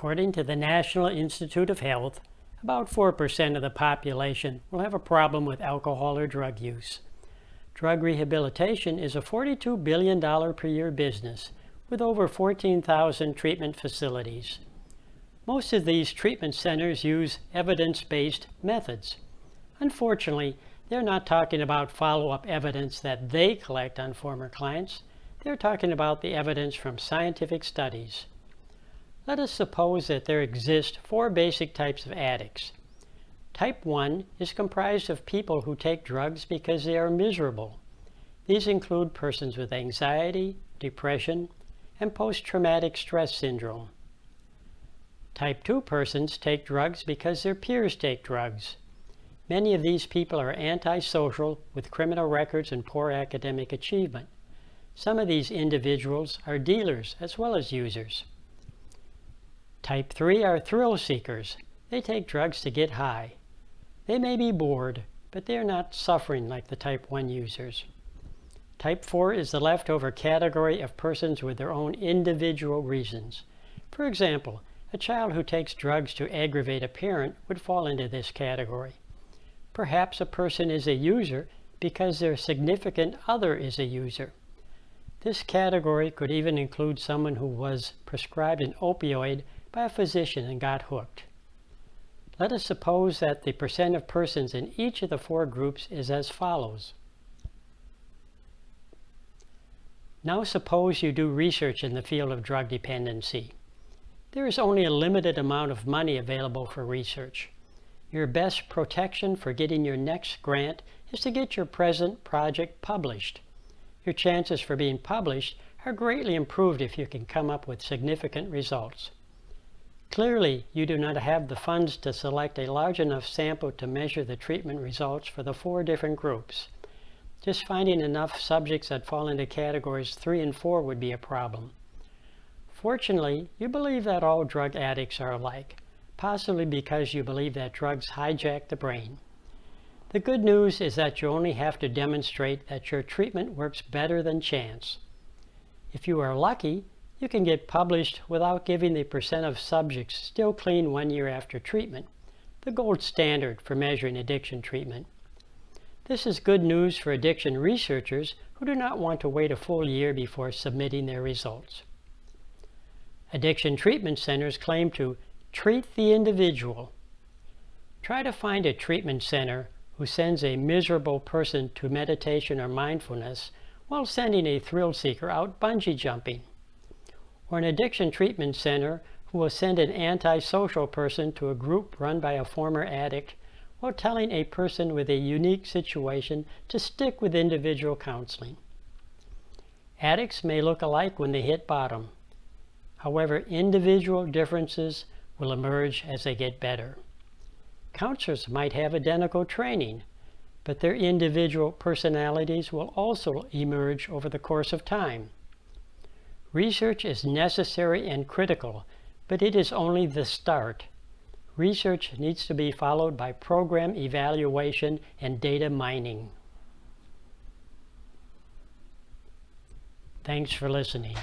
According to the National Institute of Health, about 4% of the population will have a problem with alcohol or drug use. Drug rehabilitation is a $42 billion per year business with over 14,000 treatment facilities. Most of these treatment centers use evidence-based methods. Unfortunately, they're not talking about follow-up evidence that they collect on former clients. They're talking about the evidence from scientific studies. Let us suppose that there exist 4 basic types of addicts. Type 1 is comprised of people who take drugs because they are miserable. These include persons with anxiety, depression, and post-traumatic stress syndrome. Type 2 persons take drugs because their peers take drugs. Many of these people are antisocial with criminal records and poor academic achievement. Some of these individuals are dealers as well as users. Type 3 are thrill seekers. They take drugs to get high. They may be bored, but they are not suffering like the Type 1 users. Type 4 is the leftover category of persons with their own individual reasons. For example, a child who takes drugs to aggravate a parent would fall into this category. Perhaps a person is a user because their significant other is a user. This category could even include someone who was prescribed an opioid by a physician and got hooked. Let us suppose that the percent of persons in each of the 4 groups is as follows. Now suppose you do research in the field of drug dependency. There is only a limited amount of money available for research. Your best protection for getting your next grant is to get your present project published. Your chances for being published are greatly improved if you can come up with significant results. Clearly, you do not have the funds to select a large enough sample to measure the treatment results for the 4 different groups. Just finding enough subjects that fall into categories 3 and 4 would be a problem. Fortunately, you believe that all drug addicts are alike, possibly because you believe that drugs hijack the brain. The good news is that you only have to demonstrate that your treatment works better than chance. If you are lucky, you can get published without giving the percent of subjects still clean 1 year after treatment, the gold standard for measuring addiction treatment. This is good news for addiction researchers who do not want to wait a full year before submitting their results. Addiction treatment centers claim to treat the individual. Try to find a treatment center who sends a miserable person to meditation or mindfulness while sending a thrill seeker out bungee jumping. Or an addiction treatment center who will send an antisocial person to a group run by a former addict while telling a person with a unique situation to stick with individual counseling. Addicts may look alike when they hit bottom. However, individual differences will emerge as they get better. Counselors might have identical training, but their individual personalities will also emerge over the course of time. Research is necessary and critical, but it is only the start. Research needs to be followed by program evaluation and data mining. Thanks for listening.